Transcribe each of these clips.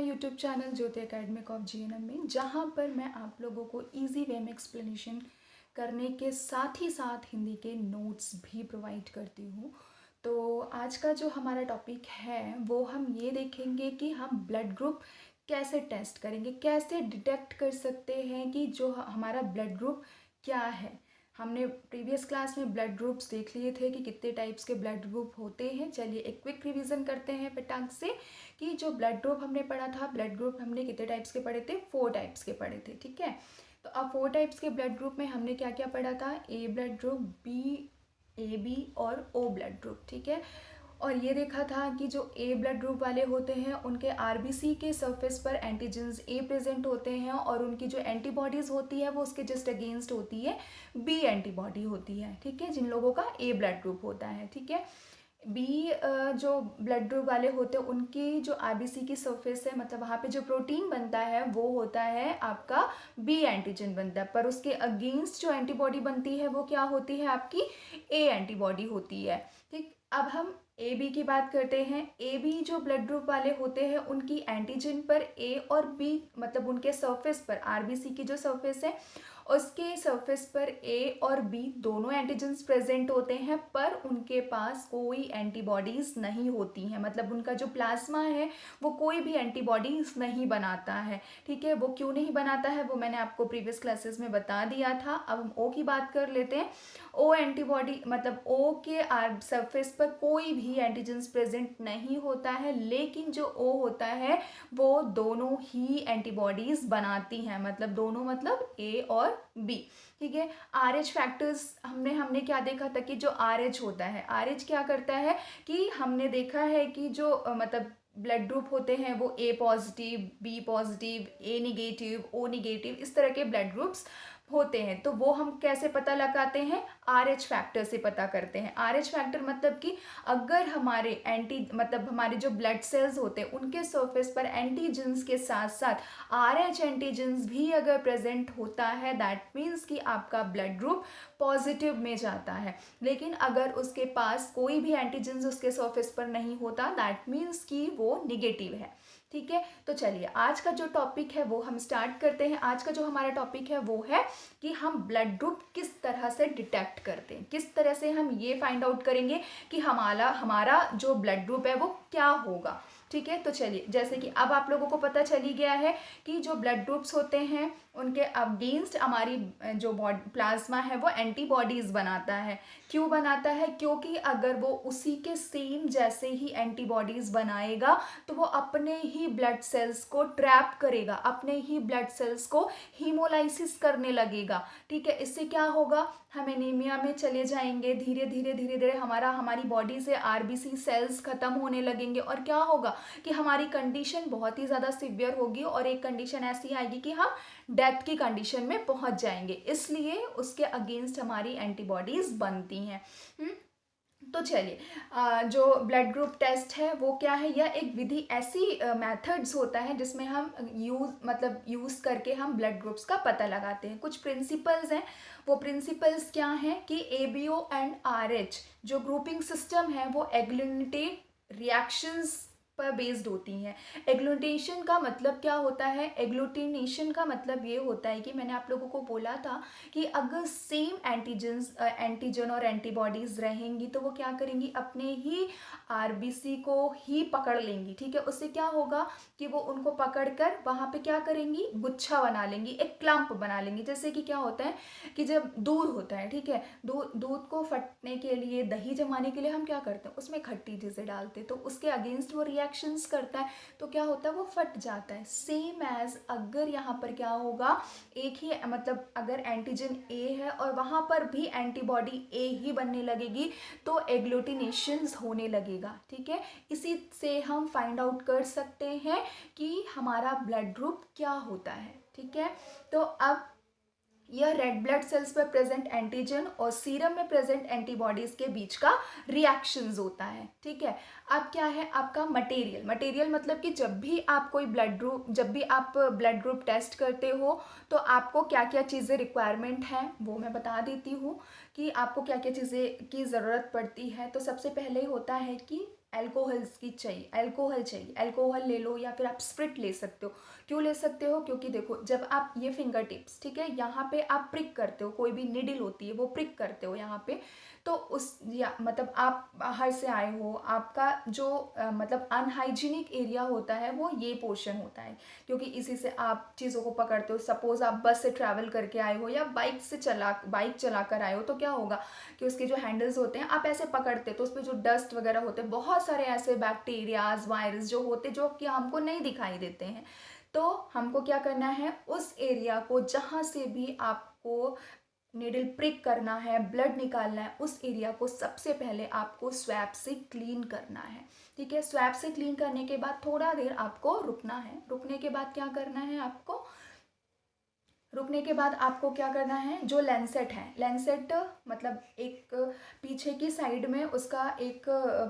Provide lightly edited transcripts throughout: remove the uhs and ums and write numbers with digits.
My YouTube channel Jyoti academic of GNM में, जहां पर मैं आप लोगों को इजी वे में एक्सप्लेनेशन करने के साथ ही साथ हिंदी के नोट्स भी प्रोवाइड करती हूँ। तो आज का जो हमारा टॉपिक है वो हम ये देखेंगे कि हम ब्लड ग्रुप कैसे टेस्ट करेंगे, कैसे डिटेक्ट कर सकते हैं कि जो हमारा ब्लड ग्रुप क्या है। हमने प्रीवियस क्लास में ब्लड ग्रुप्स देख लिए थे कि कितने टाइप्स के ब्लड ग्रुप होते हैं। चलिए एक क्विक रिवीजन करते हैं फटाक से कि जो ब्लड ग्रुप हमने पढ़ा था, ब्लड ग्रुप हमने कितने टाइप्स के पढ़े थे, 4 टाइप्स के पढ़े थे। ठीक है, तो अब 4 टाइप्स के ब्लड ग्रुप में हमने क्या क्या पढ़ा था, A blood group, B, A B और ओ ब्लड ग्रुप। ठीक है, और ये देखा था कि जो ए ब्लड ग्रुप वाले होते हैं उनके आरबीसी के सरफेस पर एंटीजन्स ए प्रेजेंट होते हैं और उनकी जो एंटीबॉडीज़ होती है वो उसके जस्ट अगेंस्ट होती है बी एंटीबॉडी होती है। ठीक है, जिन लोगों का ए ब्लड ग्रुप होता है। ठीक है, बी जो ब्लड ग्रुप वाले होते हैं उनकी जो आरबीसी की सरफेस है, मतलब वहाँ पे जो प्रोटीन बनता है वो होता है आपका बी एंटीजन बनता है, पर उसके अगेंस्ट जो एंटीबॉडी बनती है वो क्या होती है, आपकी ए एंटीबॉडी होती है। ठीक, अब हम ए बी की बात करते हैं। ए बी जो ब्लड ग्रुप वाले होते हैं उनकी एंटीजन पर ए और बी, मतलब उनके सरफेस पर आरबीसी की जो सरफेस है उसके सरफेस पर ए और बी दोनों एंटीजन्स प्रेजेंट होते हैं, पर उनके पास कोई एंटीबॉडीज़ नहीं होती हैं, मतलब उनका जो प्लाज्मा है वो कोई भी एंटीबॉडीज़ नहीं बनाता है। ठीक है, वो क्यों नहीं बनाता है वो मैंने आपको प्रीवियस क्लासेस में बता दिया था। अब हम ओ की बात कर लेते हैं। ओ एंटीबॉडी मतलब ओ के सरफेस पर कोई भी एंटीजन्स प्रेजेंट नहीं होता है, लेकिन जो ओ होता है वो दोनों ही एंटीबॉडीज़ बनाती हैं, मतलब दोनों, मतलब ए और बी। ठीक है, आर एच फैक्टर्स हमने क्या देखा था कि जो आर एच होता है, आर एच क्या करता है कि हमने देखा है कि जो मतलब ब्लड ग्रुप होते हैं वो ए positive, B positive, A negative, O negative, इस तरह के ब्लड ग्रुप्स होते हैं। तो वो हम कैसे पता लगाते हैं, आर एच फैक्टर से पता करते हैं। आर एच फैक्टर मतलब कि अगर हमारे मतलब हमारे जो ब्लड सेल्स होते हैं उनके सरफेस पर एंटीजेंस के साथ साथ आर एच एंटीजेंस भी अगर प्रेजेंट होता है, दैट मीन्स कि आपका ब्लड ग्रुप पॉजिटिव में जाता है। लेकिन अगर उसके पास कोई भी एंटीजेंस उसके सरफेस पर नहीं होता, दैट मीन्स कि वो निगेटिव है। ठीक है, तो चलिए आज का जो टॉपिक है वो हम स्टार्ट करते हैं। आज का जो हमारा टॉपिक है वो है कि हम ब्लड ग्रुप किस तरह से डिटेक्ट करते हैं, किस तरह से हम ये फाइंड आउट करेंगे कि हमारा जो ब्लड ग्रुप है वो क्या होगा। ठीक है, तो चलिए, जैसे कि अब आप लोगों को पता चली गया है कि जो ब्लड ग्रुप्स होते हैं उनके अगेंस्ट हमारी जो प्लाज्मा है वो एंटीबॉडीज़ बनाता है। क्यों बनाता है, क्योंकि अगर वो उसी के सेम जैसे ही एंटीबॉडीज़ बनाएगा तो वो अपने ही ब्लड सेल्स को ट्रैप करेगा, अपने ही ब्लड सेल्स को हीमोलाइसिस करने लगेगा। ठीक है, इससे क्या होगा, हम एनीमिया में चले जाएंगे, धीरे धीरे हमारी बॉडी से आरबीसी सेल्स खत्म होने लगेंगे और क्या होगा कि हमारी कंडीशन बहुत ही ज़्यादा सिवियर होगी और एक कंडीशन ऐसी आएगी कि हम डेथ की कंडीशन में पहुंच जाएंगे। इसलिए उसके अगेंस्ट हमारी एंटीबॉडीज़ बनती हैं। तो चलिए, जो ब्लड ग्रुप टेस्ट है वो क्या है, यह एक विधि ऐसी मेथड्स होता है जिसमें हम यूज़ करके हम ब्लड ग्रुप्स का पता लगाते हैं। कुछ प्रिंसिपल्स हैं, वो प्रिंसिपल्स क्या हैं कि एबीओ एंड आरएच जो ग्रुपिंग सिस्टम है वो एग्लूटिनेट रिएक्शंस पर बेस्ड होती हैं। एग्लूटिनेशन का मतलब क्या होता है, एग्लूटिनेशन का मतलब ये होता है कि मैंने आप लोगों को बोला था कि अगर सेम एंटीजन और एंटीबॉडीज़ रहेंगी तो वो क्या करेंगी, अपने ही आरबीसी को ही पकड़ लेंगी। ठीक है, उससे क्या होगा कि वो उनको पकड़कर वहाँ पे क्या करेंगी, गुच्छा बना लेंगी, एक क्लम्प बना लेंगी। जैसे कि क्या होता है कि जब दूध होता है, ठीक है, दूध को फटने के लिए, दही जमाने के लिए हम क्या करते हैं, उसमें खट्टी चीज़ें डालते हैं, तो उसके अगेंस्ट वो रिएक्शंस करता है तो क्या होता है, वो फट जाता है। सेम एज अगर यहाँ पर क्या होगा, एक ही मतलब अगर एंटीजन ए है और वहाँ पर भी एंटीबॉडी ए ही बनने लगेगी तो एग्लूटिनेशंस होने लगेगा। ठीक है, इसी से हम फाइंड आउट कर सकते हैं कि हमारा ब्लड ग्रुप क्या होता है। ठीक है, तो अब यह रेड ब्लड सेल्स पर प्रेजेंट एंटीजन और सीरम में प्रेजेंट एंटीबॉडीज के बीच का रिएक्शंस होता है। ठीक है, अब क्या है आपका मटेरियल मतलब कि जब भी आप ब्लड ग्रुप टेस्ट करते हो तो आपको क्या क्या चीज़ें रिक्वायरमेंट हैं वो मैं बता देती हूँ कि आपको क्या क्या चीज़ें की ज़रूरत पड़ती है। तो सबसे पहले होता है कि अल्कोहल्स की चाहिए, अल्कोहल चाहिए, अल्कोहल ले लो या फिर आप स्प्रिट ले सकते हो। क्यों ले सकते हो? क्योंकि देखो, जब आप ये फिंगर टिप्स, ठीक है, यहाँ पे आप प्रिक करते हो, कोई भी निडल होती है वो प्रिक करते हो यहाँ पे, तो उस या मतलब आप बाहर से आए हो, आपका जो मतलब अनहाइजीनिक एरिया होता है वो ये पोर्शन होता है, क्योंकि इसी से आप चीज़ों को पकड़ते हो। सपोज आप बस से ट्रैवल करके आए हो या बाइक चला कर आए हो, तो क्या होगा कि उसके जो हैंडल्स होते हैं आप ऐसे पकड़ते, तो उस पर जो डस्ट वगैरह होते हैं, बहुत सारे ऐसे बैक्टीरियाज वायरस जो होते, जो कि हमको नहीं दिखाई देते हैं। तो हमको क्या करना है, उस एरिया को जहाँ से भी आपको निडल प्रिक करना है, ब्लड निकालना है, उस एरिया को सबसे पहले आपको स्वैप से क्लीन करना है। ठीक है, स्वैप से क्लीन करने के बाद थोड़ा देर आपको रुकना है। रुकने के बाद क्या करना है आपको, रुकने के बाद आपको क्या करना है, जो लेंसेट है, लेंसेट मतलब एक पीछे की साइड में उसका एक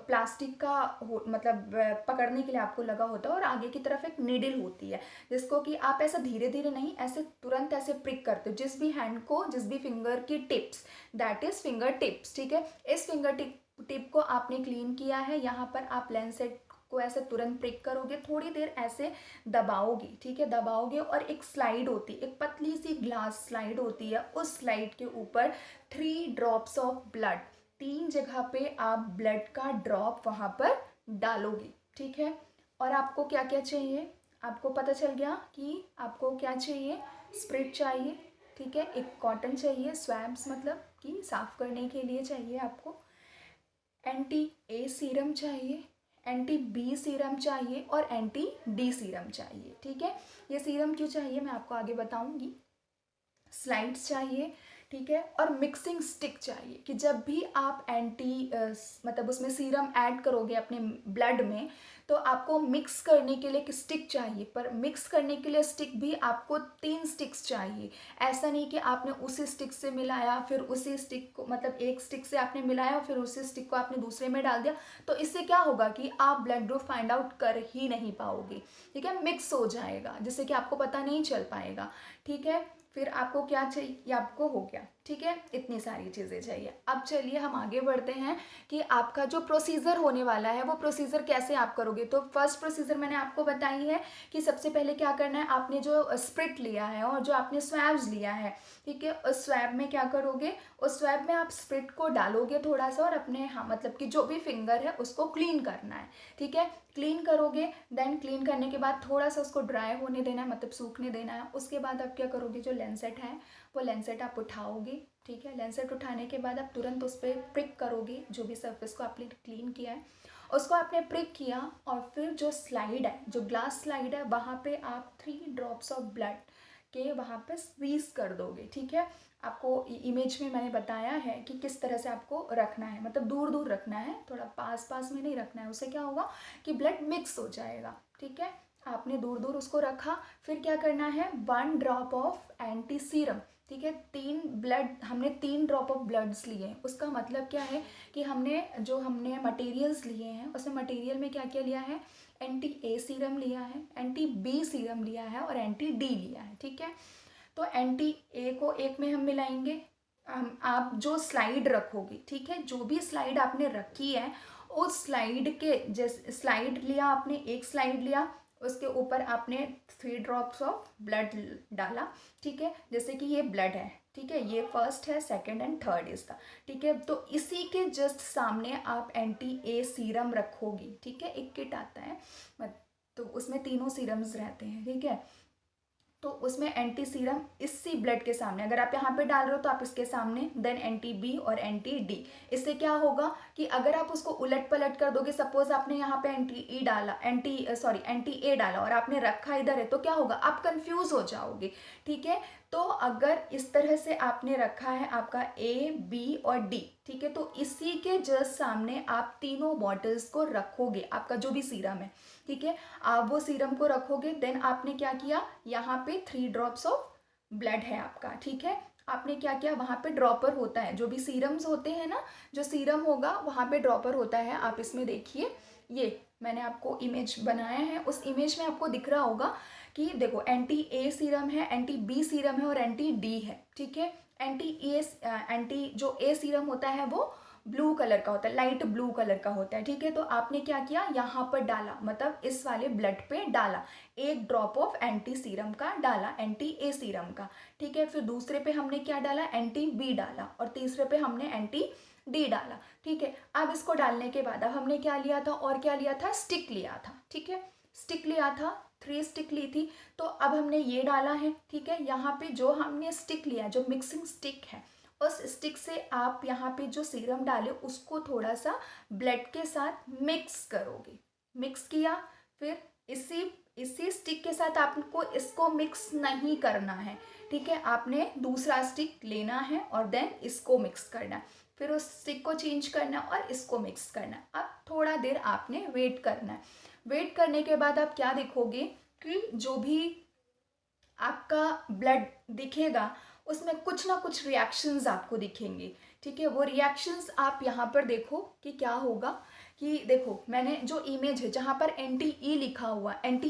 प्लास्टिक का मतलब पकड़ने के लिए आपको लगा होता है, और आगे की तरफ एक नीडल होती है, जिसको कि आप ऐसा धीरे धीरे नहीं, ऐसे तुरंत ऐसे प्रिक करते हो जिस भी हैंड को, जिस भी फिंगर की tips, that is finger tips. ठीक है, इस फिंगर टिप को आपने क्लीन किया है, यहाँ पर आप लेंसेट को ऐसे तुरंत प्रिक करोगे, थोड़ी देर ऐसे दबाओगे। ठीक है, दबाओगे, और एक स्लाइड होती है, एक पतली सी ग्लास स्लाइड होती है, उस स्लाइड के ऊपर 3 ड्रॉप्स ऑफ ब्लड, 3 जगह पे आप ब्लड का ड्रॉप वहाँ पर डालोगे। ठीक है, और आपको क्या क्या चाहिए, आपको पता चल गया कि आपको क्या चाहिए, स्प्रिट चाहिए, ठीक है, एक कॉटन चाहिए, स्वैब्स मतलब कि साफ़ करने के लिए चाहिए आपको, एंटी ए सीरम चाहिए, एंटी बी सीरम चाहिए, और एंटी डी सीरम चाहिए। ठीक है, ये सीरम क्यों चाहिए मैं आपको आगे बताऊंगी। स्लाइड्स चाहिए, ठीक है, और मिक्सिंग स्टिक चाहिए, कि जब भी आप मतलब उसमें सीरम ऐड करोगे अपने ब्लड में, तो आपको मिक्स करने के लिए एक स्टिक चाहिए, पर मिक्स करने के लिए स्टिक भी आपको 3 स्टिक्स चाहिए। ऐसा नहीं कि आपने उसी स्टिक से मिलाया, फिर उसी स्टिक को, मतलब एक स्टिक से आपने मिलाया, फिर उसी स्टिक को आपने दूसरे में डाल दिया, तो इससे क्या होगा कि आप ब्लड ग्रुप फाइंड आउट कर ही नहीं पाओगे। ठीक है, मिक्स हो जाएगा, जिससे कि आपको पता नहीं चल पाएगा। ठीक है, फिर आपको क्या चाहिए, ये आपको हो गया। ठीक है, इतनी सारी चीज़ें चाहिए। अब चलिए हम आगे बढ़ते हैं कि आपका जो प्रोसीजर होने वाला है वो प्रोसीजर कैसे आप करोगे। तो फर्स्ट प्रोसीजर मैंने आपको बताई है कि सबसे पहले क्या करना है, आपने जो स्प्रिट लिया है और जो आपने स्वैब्स लिया है, ठीक है, उस स्वैब में क्या करोगे, उस स्वैब में आप स्प्रिट को डालोगे थोड़ा सा, और अपने, हाँ, मतलब कि जो भी फिंगर है उसको क्लीन करना है। ठीक है, क्लीन करोगे, देन क्लीन करने के बाद थोड़ा सा उसको ड्राई होने देना है, मतलब सूखने देना है। उसके बाद आप क्या करोगे, जो लेंसेट है वो लेंसेट आप उठाओगे। ठीक है, लेंसेट उठाने के बाद आप तुरंत उस पर प्रिक करोगे, जो भी सरफेस को आपने क्लीन किया है उसको आपने प्रिक किया, और फिर जो स्लाइड है, जो ग्लास स्लाइड है, वहाँ पे आप 3 ड्रॉप्स ऑफ ब्लड के वहाँ पे स्क्वीज कर दोगे। ठीक है, आपको इमेज में मैंने बताया है कि किस तरह से आपको रखना है, मतलब दूर दूर रखना है, थोड़ा पास पास में नहीं रखना है, उससे क्या होगा कि ब्लड मिक्स हो जाएगा। ठीक है, आपने दूर दूर उसको रखा, फिर क्या करना है, 1 ड्रॉप ऑफ एंटी सीरम। ठीक है, हमने 3 ड्रॉप ऑफ ब्लड्स लिए हैं। उसका मतलब क्या है कि हमने मटेरियल्स लिए हैं, उसमें मटेरियल में क्या क्या लिया है, एंटी ए सीरम लिया है, एंटी बी सीरम लिया है, और एंटी डी लिया है। ठीक है, तो एंटी ए को एक में हम मिलाएंगे, आप जो स्लाइड रखोगे, ठीक है, जो भी स्लाइड आपने रखी है, उस स्लाइड के जैसे स्लाइड लिया आपने, एक स्लाइड लिया, उसके ऊपर आपने 3 ड्रॉप्स ऑफ ब्लड डाला। ठीक है, जैसे कि ये ब्लड है, ठीक है, ये फर्स्ट है, सेकंड एंड थर्ड इसका। ठीक है, तो इसी के जस्ट सामने आप एंटी ए सीरम रखोगी। ठीक है, एक किट आता है, तो उसमें तीनों सीरम्स रहते हैं। ठीक है, तो उसमें एंटी सीरम इसी ब्लड के सामने, अगर आप यहाँ पे डाल रहे हो तो आप इसके सामने, देन एंटी बी और एंटी डी। इससे क्या होगा कि अगर आप उसको उलट पलट कर दोगे, सपोज आपने यहाँ पे एंटी ए डाला और आपने रखा इधर है, तो क्या होगा, आप कंफ्यूज हो जाओगे। ठीक है, तो अगर इस तरह से आपने रखा है आपका ए बी और डी, ठीक है, तो इसी के जस्ट सामने आप तीनों बॉटल्स को रखोगे, आपका जो भी सीरम है। ठीक है, आप वो सीरम को रखोगे, देन आपने क्या किया, यहाँ पे 3 ड्रॉप्स ऑफ ब्लड है आपका। ठीक है, आपने क्या किया, वहाँ पे ड्रॉपर होता है, जो भी सीरम्स होते हैं ना, जो सीरम होगा वहाँ पे ड्रॉपर होता है। आप इसमें देखिए, ये मैंने आपको इमेज बनाया है, उस इमेज में आपको दिख रहा होगा कि देखो, एंटी ए सीरम है, एंटी बी सीरम है, और एंटी डी है। ठीक है, एंटी जो ए सीरम होता है वो ब्लू कलर का होता है, लाइट ब्लू कलर का होता है, ठीक है। तो आपने क्या किया, यहाँ पर डाला, मतलब इस वाले ब्लड पे डाला, एक ड्रॉप ऑफ एंटी सीरम का डाला, एंटी ए सीरम का, ठीक है। फिर दूसरे पे हमने क्या डाला, एंटी बी डाला, और तीसरे पे हमने एंटी डी डाला, ठीक है। अब इसको डालने के बाद अब हमने क्या लिया था, और क्या लिया था, स्टिक लिया था, ठीक है, स्टिक लिया था, 3 स्टिक ली थी। तो अब हमने ये डाला है, ठीक है। यहाँ पे जो हमने स्टिक लिया, जो मिक्सिंग स्टिक है, उस स्टिक से आप यहाँ पे जो सीरम डाले उसको थोड़ा सा ब्लड के साथ मिक्स करोगे, मिक्स किया। फिर इसी इसी स्टिक के साथ आपको इसको मिक्स नहीं करना है, ठीक है। आपने दूसरा स्टिक लेना है और देन इसको मिक्स करना है, फिर उस स्टिक को चेंज करना है और इसको मिक्स करना है। अब थोड़ा देर आपने वेट करना है। वेट करने के बाद आप क्या देखोगे कि जो भी आपका ब्लड दिखेगा उसमें कुछ ना कुछ रिएक्शंस आपको दिखेंगे, ठीक है। वो रिएक्शंस आप यहाँ पर देखो कि क्या होगा, कि देखो मैंने जो इमेज है जहाँ पर एंटी ई लिखा हुआ, एंटी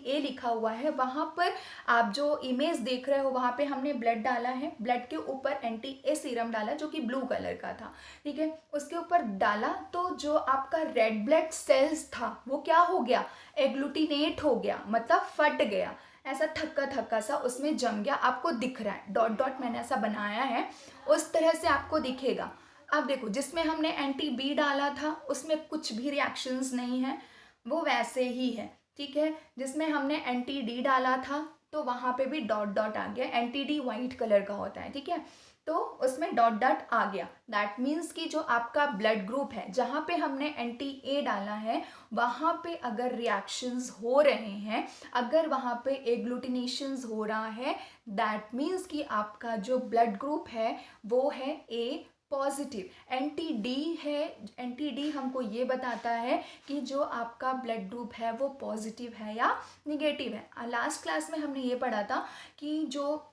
ए लिखा हुआ है, वहाँ पर आप जो इमेज देख रहे हो वहाँ पे हमने ब्लड डाला है, ब्लड के ऊपर एंटी ए सीरम डाला जो कि ब्लू कलर का था, ठीक है। उसके ऊपर डाला तो जो आपका रेड ब्लड सेल्स था वो क्या हो गया, एग्लूटिनेट हो गया, मतलब फट गया, ऐसा थक्का थक्का सा उसमें जम गया, आपको दिख रहा है, डॉट डॉट मैंने ऐसा बनाया है, उस तरह से आपको दिखेगा। अब देखो जिसमें हमने एंटी बी डाला था उसमें कुछ भी रिएक्शंस नहीं है, वो वैसे ही है, ठीक है। जिसमें हमने एंटी डी डाला था तो वहाँ पे भी डॉट डॉट आ गया, एंटी डी वाइट कलर का होता है, ठीक है, तो उसमें डॉट डॉट आ गया। दैट मीन्स कि जो आपका ब्लड ग्रुप है जहाँ पे हमने एंटी ए डाला है वहाँ पे अगर रिएक्शंस हो रहे हैं, अगर वहाँ पे एग्लूटिनेशंस हो रहा है, दैट मीन्स कि आपका जो ब्लड ग्रुप है वो है ए पॉजिटिव। एंटी डी है, एंटी डी हमको ये बताता है कि जो आपका ब्लड ग्रुप है वो पॉजिटिव है या निगेटिव है। लास्ट क्लास में हमने ये पढ़ा था कि जो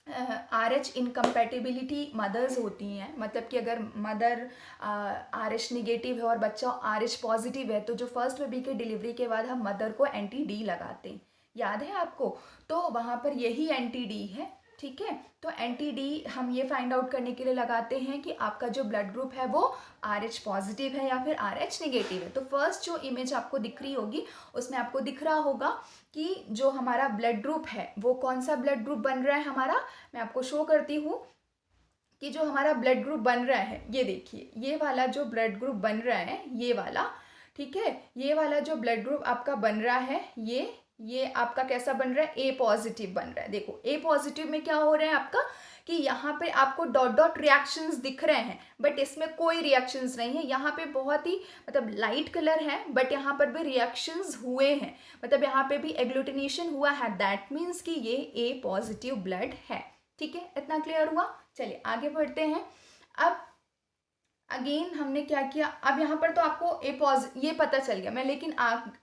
RH इनकम्पैटिबिलिटी मदर्स होती हैं, मतलब कि अगर मदर RH निगेटिव है और बच्चा RH पॉजिटिव है तो जो फर्स्ट बेबी के डिलीवरी के बाद हम मदर को एंटी डी लगाते हैं, याद है आपको, तो वहाँ पर यही एंटी डी है, ठीक है। तो एंटी डी हम ये फाइंड आउट करने के लिए लगाते हैं कि आपका जो ब्लड ग्रुप है वो RH पॉजिटिव है या फिर RH निगेटिव है। तो फर्स्ट जो इमेज आपको दिख रही होगी उसमें आपको दिख रहा होगा कि जो हमारा ब्लड ग्रुप है वो कौन सा ब्लड ग्रुप बन रहा है हमारा, मैं आपको शो करती हूँ कि जो हमारा ब्लड ग्रुप बन रहा है, ये देखिए, ये वाला जो ब्लड ग्रुप बन रहा है, ये वाला, ठीक है, ये वाला जो ब्लड ग्रुप आपका बन रहा है ये आपका कैसा बन रहा है, ए पॉजिटिव बन रहा है। देखो ए पॉजिटिव में क्या हो रहा है आपका, कि यहाँ पे आपको डॉट डॉट रिएक्शंस दिख रहे हैं बट इसमें कोई रिएक्शंस नहीं है, यहाँ पे बहुत ही मतलब लाइट कलर है बट यहाँ पर भी रिएक्शंस हुए हैं, मतलब यहाँ पे भी एग्लूटिनेशन हुआ है, दैट मीन्स कि ये ए पॉजिटिव ब्लड है, ठीक है। इतना क्लियर हुआ, चलिए आगे बढ़ते हैं। अब अगेन हमने क्या किया, अब यहाँ पर तो आपको ये पता चल गया मैं, लेकिन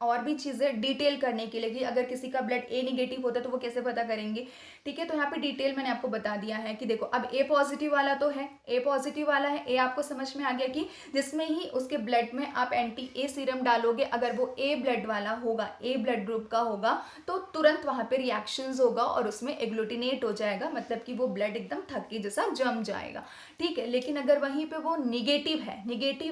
और भी चीज़ें डिटेल करने के लिए कि अगर किसी का ब्लड ए निगेटिव होता है तो वो कैसे पता करेंगे, ठीक है। तो यहाँ पे डिटेल मैंने आपको बता दिया है कि देखो अब ए पॉजिटिव वाला तो है, ए पॉजिटिव वाला है, ए आपको समझ में आ गया कि जिसमें ही उसके ब्लड में आप एंटी ए सीरम डालोगे, अगर वो ए ब्लड वाला होगा, ए ब्लड ग्रुप का होगा तो तुरंत वहाँ पे रिएक्शंस होगा और उसमें एग्लूटिनेट हो जाएगा, मतलब कि वो ब्लड एकदम थक्की जैसा जम जाएगा, ठीक है। लेकिन अगर वहीं पे वो निगेटिव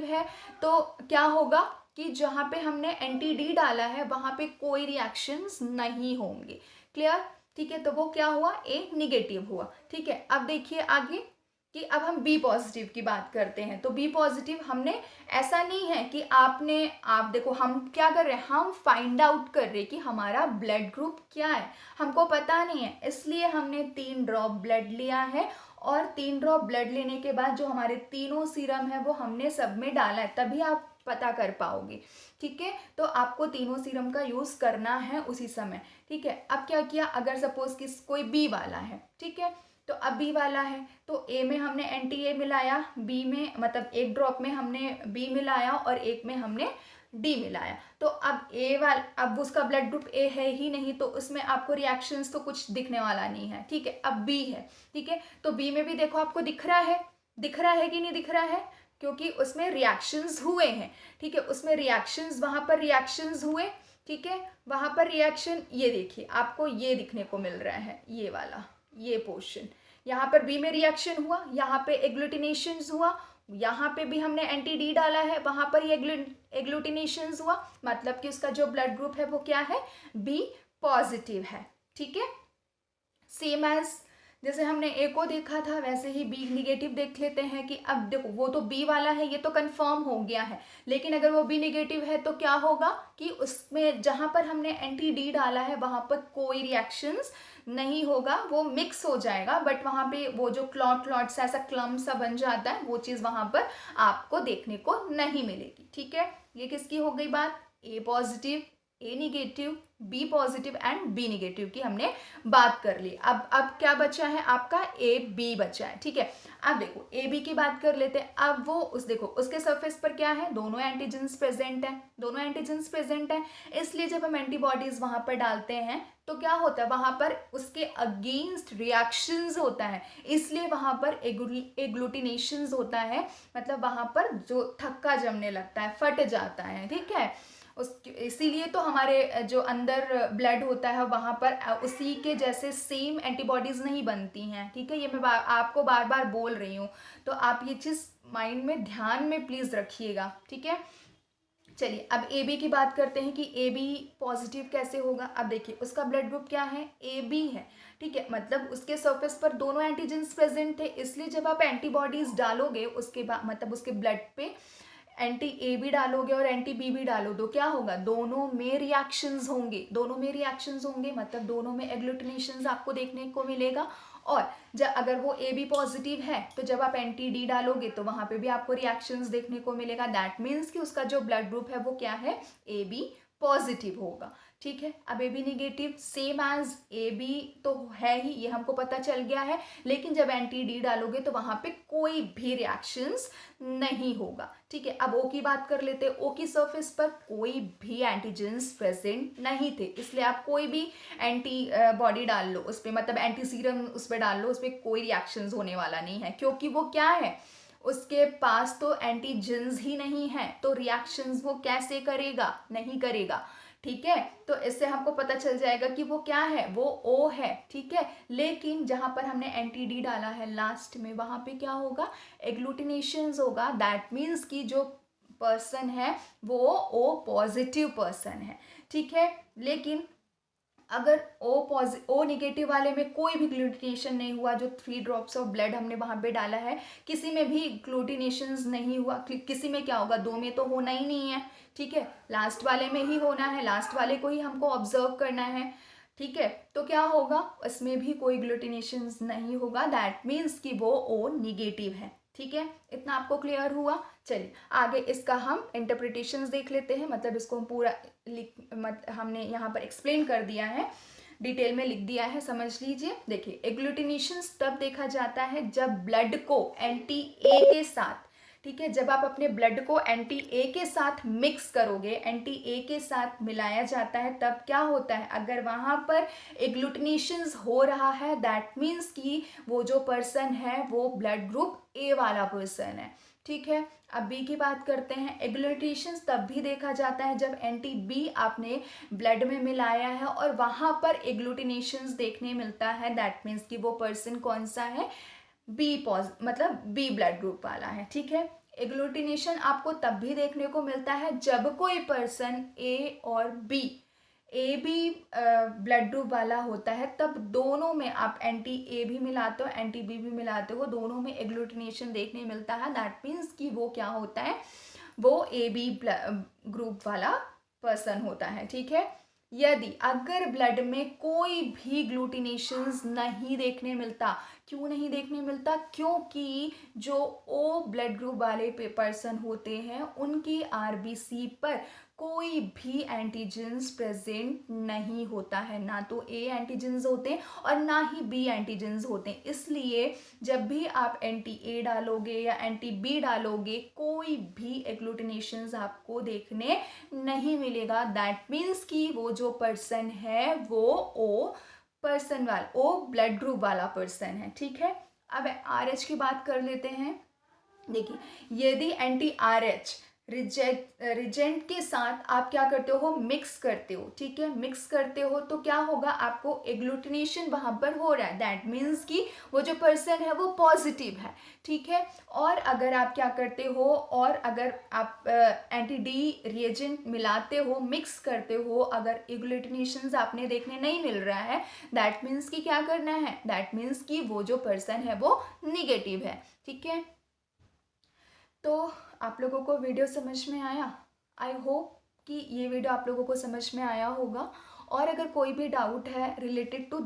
है तो क्या होगा कि जहाँ पे हमने एंटी डी डाला है वहाँ पे कोई रिएक्शंस नहीं होंगे, क्लियर, ठीक है। तो वो क्या हुआ, ए निगेटिव हुआ, ठीक है। अब देखिए आगे कि अब हम बी पॉजिटिव की बात करते हैं। तो बी पॉजिटिव हमने, ऐसा नहीं है कि आप देखो हम क्या कर रहे हैं, हम फाइंड आउट कर रहे हैं कि हमारा ब्लड ग्रुप क्या है, हमको पता नहीं है, इसलिए हमने 3 ड्रॉप ब्लड लिया है और 3 ड्रॉप ब्लड लेने के बाद जो हमारे तीनों सीरम है वो हमने सब में डाला है, तभी आप पता कर पाओगे, ठीक है। तो आपको तीनों सीरम का यूज़ करना है उसी समय, ठीक है। अब क्या किया, अगर सपोज कि कोई बी वाला है, ठीक है, तो अब बी वाला है तो ए में हमने एंटी ए मिलाया, बी में मतलब एक ड्रॉप में हमने बी मिलाया और एक में हमने डी मिलाया, तो अब उसका ब्लड ग्रुप ए है ही नहीं तो उसमें आपको रिएक्शंस तो कुछ दिखने वाला नहीं है, ठीक है। अब बी है, ठीक है, तो बी में भी देखो आपको दिख रहा है कि नहीं दिख रहा है, क्योंकि उसमें रिएक्शंस हुए हैं, ठीक है, उसमें रिएक्शंस, वहाँ पर रिएक्शंस हुए, ठीक है, वहाँ पर रिएक्शन, ये देखिए आपको ये दिखने को मिल रहा है, ये वाला, ये पोर्शन, यहाँ पर बी में रिएक्शन हुआ, यहाँ पे एग्लूटिनेशन हुआ, यहाँ पे भी हमने एंटी डी डाला है, वहाँ पर ये एग्लूटिनेशन हुआ, मतलब कि उसका जो ब्लड ग्रुप है वो क्या है, बी पॉजिटिव है। ठीक है, सेम एज जैसे हमने ए को देखा था वैसे ही बी निगेटिव देख लेते हैं कि अब देखो वो तो बी वाला है, ये तो कंफर्म हो गया है, लेकिन अगर वो बी निगेटिव है तो क्या होगा कि उसमें जहाँ पर हमने एंटी डी डाला है वहाँ पर कोई रिएक्शंस नहीं होगा, वो मिक्स हो जाएगा, बट वहाँ पे वो जो क्लॉट सा ऐसा क्लम सा बन जाता है वो चीज़ वहाँ पर आपको देखने को नहीं मिलेगी। ठीक है, ये किसकी हो गई बात, A positive, A negative, B positive and B negative की हमने बात कर ली। अब क्या बचा है आपका, ए बी बचा है। ठीक है, अब देखो ए बी की बात कर लेते हैं। अब वो देखो उसके सरफेस पर क्या है, दोनों एंटीजेंस प्रेजेंट है, दोनों एंटीजेंस प्रेजेंट है, इसलिए जब हम एंटीबॉडीज वहां पर डालते हैं तो क्या होता है, वहां पर उसके अगेंस्ट रिएक्शंस होता है, इसलिए वहां पर एग्लूटिनेशंस होता है, मतलब वहां पर जो थक्का जमने लगता है, फट जाता है। ठीक है, इसीलिए तो हमारे जो अंदर ब्लड होता है वहाँ पर उसी के जैसे सेम एंटीबॉडीज़ नहीं बनती हैं। ठीक है, ये मैं आपको बार बार बोल रही हूँ, तो आप ये चीज़ माइंड में ध्यान में प्लीज़ रखिएगा। ठीक है, चलिए अब ए बी की बात करते हैं कि ए बी पॉजिटिव कैसे होगा। अब देखिए उसका ब्लड ग्रुप क्या है, ए बी है। ठीक है, मतलब उसके सरफेस पर दोनों एंटीजेंस प्रेजेंट थे, इसलिए जब आप एंटीबॉडीज डालोगे उसके बाद मतलब उसके ब्लड पे एंटी ए भी डालोगे और एंटी बी भी डालो तो क्या होगा, दोनों में रिएक्शंस होंगे, दोनों में रिएक्शंस होंगे, मतलब दोनों में एग्लूटिनेशंस आपको देखने को मिलेगा। और जब अगर वो ए बी पॉजिटिव है तो जब आप एंटी डी डालोगे तो वहां पे भी आपको रिएक्शंस देखने को मिलेगा। दैट मीन्स कि उसका जो ब्लड ग्रुप है वो क्या है, ए बी पॉजिटिव होगा। ठीक है, अब A B negative same as A B तो है ही, ये हमको पता चल गया है, लेकिन जब एंटी डी डालोगे तो वहां पे कोई भी रिएक्शंस नहीं होगा। ठीक है, अब ओ की बात कर लेते हैं। ओ की सरफेस पर कोई भी एंटीजेंस प्रेजेंट नहीं थे, इसलिए आप कोई भी एंटी बॉडी डाल लो उस पर, मतलब एंटी सीरम उस पर डाल लो, उस पर कोई रिएक्शंस होने वाला नहीं है, क्योंकि वो क्या है, उसके पास तो एंटीजेंस ही नहीं है, तो रिएक्शंस वो कैसे करेगा, नहीं करेगा। ठीक है, तो इससे हमको पता चल जाएगा कि वो क्या है, वो ओ है। ठीक है, लेकिन जहां पर हमने एंटी डी डाला है लास्ट में वहां पे क्या होगा, एग्लूटिनेशंस होगा। दैट मीन्स कि जो पर्सन है वो ओ पॉजिटिव पर्सन है। ठीक है, लेकिन अगर ओ निगेटिव वाले में कोई भी ग्लूटिनेशन नहीं हुआ, जो 3 ड्रॉप्स ऑफ ब्लड हमने वहां पे डाला है किसी में भी ग्लूटिनेशन नहीं हुआ, किसी में क्या होगा, 2 में तो होना ही नहीं है। ठीक है, लास्ट वाले में ही होना है, लास्ट वाले को ही हमको ऑब्जर्व करना है। ठीक है, तो क्या होगा, इसमें भी कोई ग्लूटिनेशन नहीं होगा। दैट मीन्स कि वो ओ निगेटिव है। ठीक है, इतना आपको क्लियर हुआ। चलिए आगे इसका हम इंटरप्रिटेशंस देख लेते हैं, मतलब इसको हम पूरा हमने यहाँ पर एक्सप्लेन कर दिया है, डिटेल में लिख दिया है, समझ लीजिए। देखिए एग्लूटिनेशंस तब देखा जाता है जब ब्लड को एंटी ए के साथ, ठीक है, जब आप अपने ब्लड को एंटी ए के साथ मिक्स करोगे, एंटी ए के साथ मिलाया जाता है, तब क्या होता है, अगर वहाँ पर एग्लूटिनेशंस हो रहा है दैट मीन्स कि वो जो पर्सन है वो ब्लड ग्रुप ए वाला पर्सन है। ठीक है, अब बी की बात करते हैं। एग्लूटिनेशंस तब भी देखा जाता है जब एंटी बी आपने ब्लड में मिलाया है और वहाँ पर एग्लूटिनेशंस देखने मिलता है, दैट मीन्स कि वो पर्सन कौन सा है, मतलब बी ब्लड ग्रुप वाला है। ठीक है, एग्लूटिनेशन आपको तब भी देखने को मिलता है जब कोई पर्सन ए और B, A B blood group वाला होता है, तब दोनों में आप एंटी ए भी मिलाते हो, एंटी बी भी मिलाते हो, दोनों में एग्लूटिनेशन देखने मिलता है। दैट मीन्स कि वो क्या होता है, वो ए बी ग्रुप वाला पर्सन होता है। ठीक है, यदि अगर ब्लड में कोई भी ग्लूटिनेशंस नहीं देखने मिलता, क्यों नहीं देखने मिलता, क्योंकि जो ओ ब्लड ग्रुप वाले पर्सन होते हैं उनकी आरबीसी पर कोई भी एंटीजेंस प्रेजेंट नहीं होता है, ना तो ए एंटीजेंस होते हैं और ना ही बी एंटीजेंस होते हैं। इसलिए जब भी आप एंटी ए डालोगे या एंटी बी डालोगे कोई भी एग्लूटिनेशंस आपको देखने नहीं मिलेगा। दैट मीन्स कि वो जो पर्सन है वो ओ पर्सन वाला, ओ ब्लड ग्रुप वाला पर्सन है। ठीक है, अब आर एच की बात कर लेते हैं। देखिए यदि एंटी आर एच रिजेंट के साथ आप क्या करते हो, मिक्स करते हो, ठीक है। मिक्स करते हो तो क्या होगा, आपको एग्लूटिनेशन वहाँ पर हो रहा है, दैट मीन्स कि वो जो पर्सन है वो पॉजिटिव है, ठीक है। और अगर आप क्या करते हो, और अगर आप एंटी डी रिएजेंट मिलाते हो, मिक्स करते हो, अगर एग्लूटिनेशन आपने देखने नहीं मिल रहा है, दैट मीन्स कि क्या करना है, दैट मीन्स कि वो जो पर्सन है वो निगेटिव है, ठीक है। तो आप लोगों को वीडियो समझ में आया? आई होप कि ये वीडियो आप लोगों को समझ में आया होगा। और अगर कोई भी डाउट है रिलेटेड टू